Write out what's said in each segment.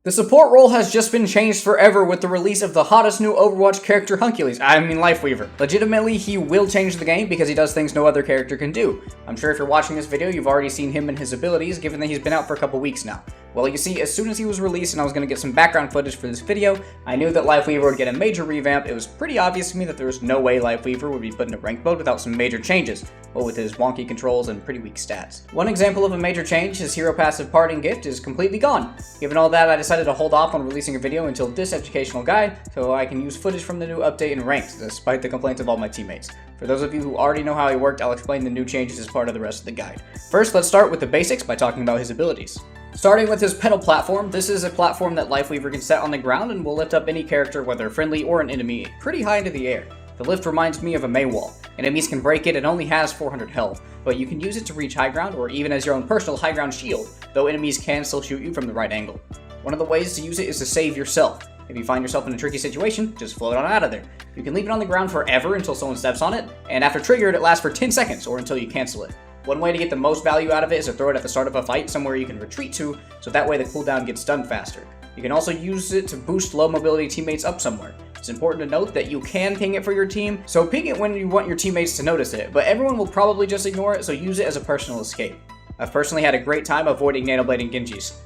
The support role has just been changed forever with the release of the hottest new Overwatch character Lifeweaver. Legitimately, he will change the game because he does things no other character can do. I'm sure if you're watching this video, you've already seen him and his abilities, given that he's been out for a couple weeks now. Well, you see, as soon as he was released and I was going to get some background footage for this video, I knew that Lifeweaver would get a major revamp. It was pretty obvious to me that there was no way Lifeweaver would be put into ranked mode without some major changes, but with his wonky controls and pretty weak stats. One example of a major change, his hero passive Parting Gift, is completely gone. Given all that, I decided to hold off on releasing a video until this educational guide, so I can use footage from the new update in ranked, despite the complaints of all my teammates. For those of you who already know how he worked, I'll explain the new changes as part of the rest of the guide. First, let's start with the basics by talking about his abilities. Starting with his pedal platform, this is a platform that Lifeweaver can set on the ground and will lift up any character, whether friendly or an enemy, pretty high into the air. The lift reminds me of a May wall. Enemies can break it and only has 400 health, but you can use it to reach high ground or even as your own personal high ground shield, though enemies can still shoot you from the right angle. One of the ways to use it is to save yourself. If you find yourself in a tricky situation, just float on out of there. You can leave it on the ground forever until someone steps on it, and after triggered, it lasts for 10 seconds or until you cancel it. One way to get the most value out of it is to throw it at the start of a fight somewhere you can retreat to, so that way the cooldown gets done faster. You can also use it to boost low mobility teammates up somewhere. It's important to note that you can ping it for your team, so ping it when you want your teammates to notice it, but everyone will probably just ignore it, so use it as a personal escape. I've personally had a great time avoiding nanoblading Genjis.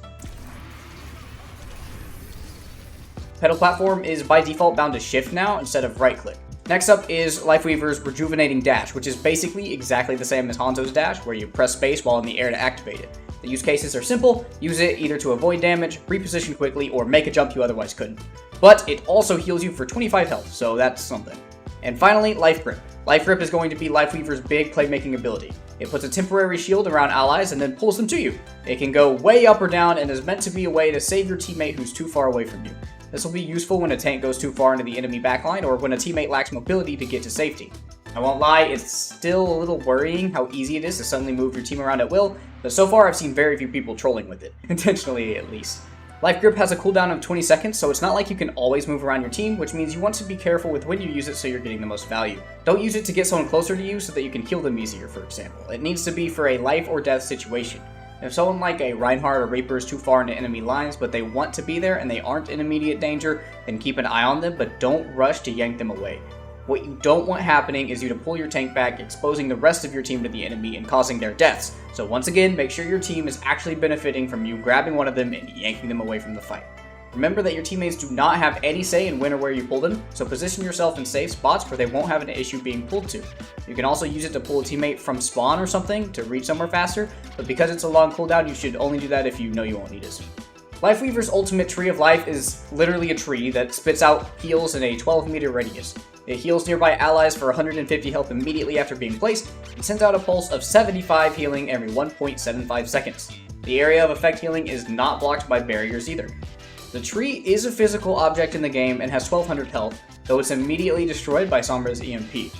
Pedal platform is by default bound to shift now instead of right click. Next up is Lifeweaver's Rejuvenating Dash, which is basically exactly the same as Hanzo's Dash, where you press space while in the air to activate it. The use cases are simple. Use it either to avoid damage, reposition quickly, or make a jump you otherwise couldn't. But it also heals you for 25 health, so that's something. And finally, Life Grip. Life Grip is going to be Lifeweaver's big playmaking ability. It puts a temporary shield around allies and then pulls them to you. It can go way up or down and is meant to be a way to save your teammate who's too far away from you. This will be useful when a tank goes too far into the enemy backline or when a teammate lacks mobility to get to safety. I won't lie, it's still a little worrying how easy it is to suddenly move your team around at will, but so far I've seen very few people trolling with it, intentionally at least. Life Grip has a cooldown of 20 seconds, so it's not like you can always move around your team, which means you want to be careful with when you use it so you're getting the most value. Don't use it to get someone closer to you so that you can heal them easier, for example. It needs to be for a life or death situation. If someone like a Reinhardt or Reaper is too far into enemy lines, but they want to be there and they aren't in immediate danger, then keep an eye on them, but don't rush to yank them away. What you don't want happening is you to pull your tank back, exposing the rest of your team to the enemy and causing their deaths. So once again, make sure your team is actually benefiting from you grabbing one of them and yanking them away from the fight. Remember that your teammates do not have any say in when or where you pull them, so position yourself in safe spots where they won't have an issue being pulled to. You can also use it to pull a teammate from spawn or something to reach somewhere faster, but because it's a long cooldown, you should only do that if you know you won't need it. Lifeweaver's ultimate Tree of Life is literally a tree that spits out heals in a 12-meter radius. It heals nearby allies for 150 health immediately after being placed, and sends out a pulse of 75 healing every 1.75 seconds. The area of effect healing is not blocked by barriers either. The tree is a physical object in the game and has 1200 health, though it's immediately destroyed by Sombra's EMP.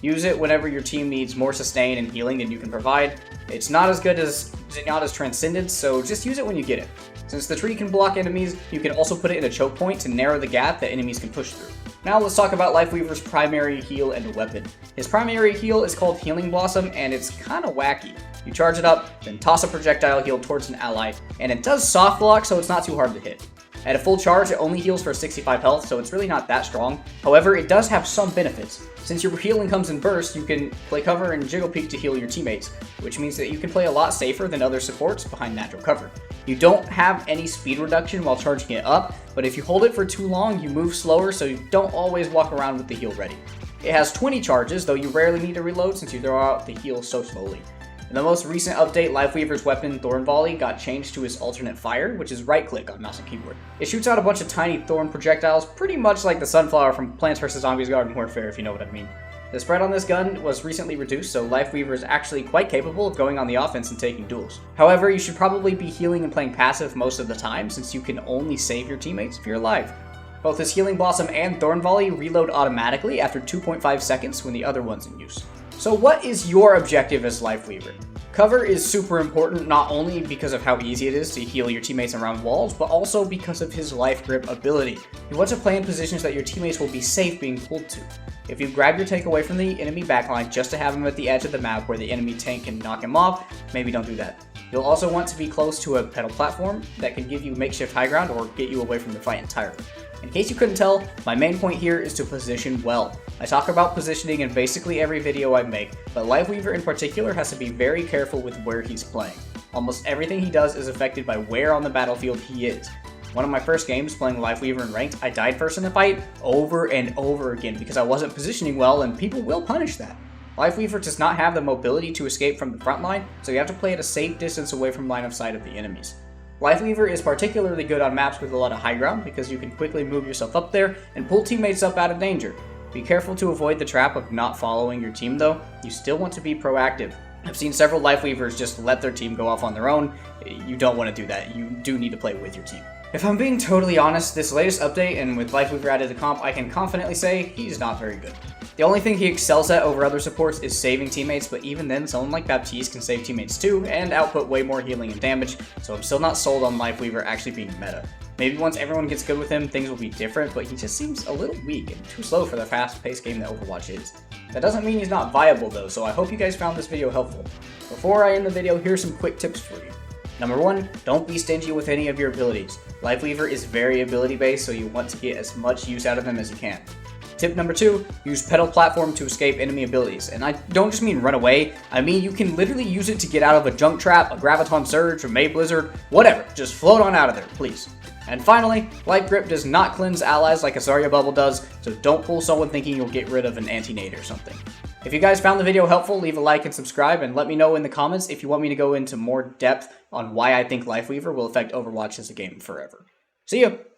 Use it whenever your team needs more sustain and healing than you can provide. It's not as good as Zenyatta's Transcendence, so just use it when you get it. Since the tree can block enemies, you can also put it in a choke point to narrow the gap that enemies can push through. Now let's talk about Lifeweaver's primary heal and weapon. His primary heal is called Healing Blossom, and it's kinda wacky. You charge it up, then toss a projectile heal towards an ally, and it does soft block, so it's not too hard to hit. At a full charge, it only heals for 65 health, so it's really not that strong. However, it does have some benefits. Since your healing comes in bursts, you can play cover and jiggle peek to heal your teammates, which means that you can play a lot safer than other supports behind natural cover. You don't have any speed reduction while charging it up, but if you hold it for too long, you move slower, so you don't always walk around with the heal ready. It has 20 charges, though you rarely need to reload since you throw out the heal so slowly. In the most recent update, Lifeweaver's weapon, Thorn Volley, got changed to his alternate fire, which is right-click on mouse and keyboard. It shoots out a bunch of tiny thorn projectiles, pretty much like the Sunflower from Plants vs. Zombies Garden Warfare, if you know what I mean. The spread on this gun was recently reduced, so Lifeweaver is actually quite capable of going on the offense and taking duels. However, you should probably be healing and playing passive most of the time, since you can only save your teammates if you're alive. Both his Healing Blossom and Thorn Volley reload automatically after 2.5 seconds when the other one's in use. So what is your objective as Lifeweaver? Cover is super important, not only because of how easy it is to heal your teammates around walls, but also because of his Life Grip ability. You want to play in positions that your teammates will be safe being pulled to. If you grab your tank away from the enemy backline just to have him at the edge of the map where the enemy tank can knock him off, maybe don't do that. You'll also want to be close to a pedal platform that can give you makeshift high ground or get you away from the fight entirely. In case you couldn't tell, my main point here is to position well. I talk about positioning in basically every video I make, but Lifeweaver in particular has to be very careful with where he's playing. Almost everything he does is affected by where on the battlefield he is. One of my first games playing Lifeweaver in ranked, I died first in the fight over and over again because I wasn't positioning well, and people will punish that. Lifeweaver does not have the mobility to escape from the front line, so you have to play at a safe distance away from line of sight of the enemies. Lifeweaver is particularly good on maps with a lot of high ground because you can quickly move yourself up there and pull teammates up out of danger. Be careful to avoid the trap of not following your team though. You still want to be proactive. I've seen several Lifeweavers just let their team go off on their own. You don't want to do that. You do need to play with your team. If I'm being totally honest, this latest update, and with Lifeweaver added to comp, I can confidently say he's not very good. The only thing he excels at over other supports is saving teammates, but even then, someone like Baptiste can save teammates too, and output way more healing and damage, so I'm still not sold on Lifeweaver actually being meta. Maybe once everyone gets good with him, things will be different, but he just seems a little weak and too slow for the fast-paced game that Overwatch is. That doesn't mean he's not viable though, so I hope you guys found this video helpful. Before I end the video, here's some quick tips for you. Number 1, don't be stingy with any of your abilities. Lifeweaver is very ability based, so you want to get as much use out of them as you can. Tip number 2, use pedal platform to escape enemy abilities. And I don't just mean run away, I mean you can literally use it to get out of a junk trap, a graviton surge, a May blizzard, whatever. Just float on out of there, please. And finally, Light Grip does not cleanse allies like a Zarya bubble does, so don't fool someone thinking you'll get rid of an anti-nade or something. If you guys found the video helpful, leave a like and subscribe, and let me know in the comments if you want me to go into more depth on why I think Lifeweaver will affect Overwatch as a game forever. See ya!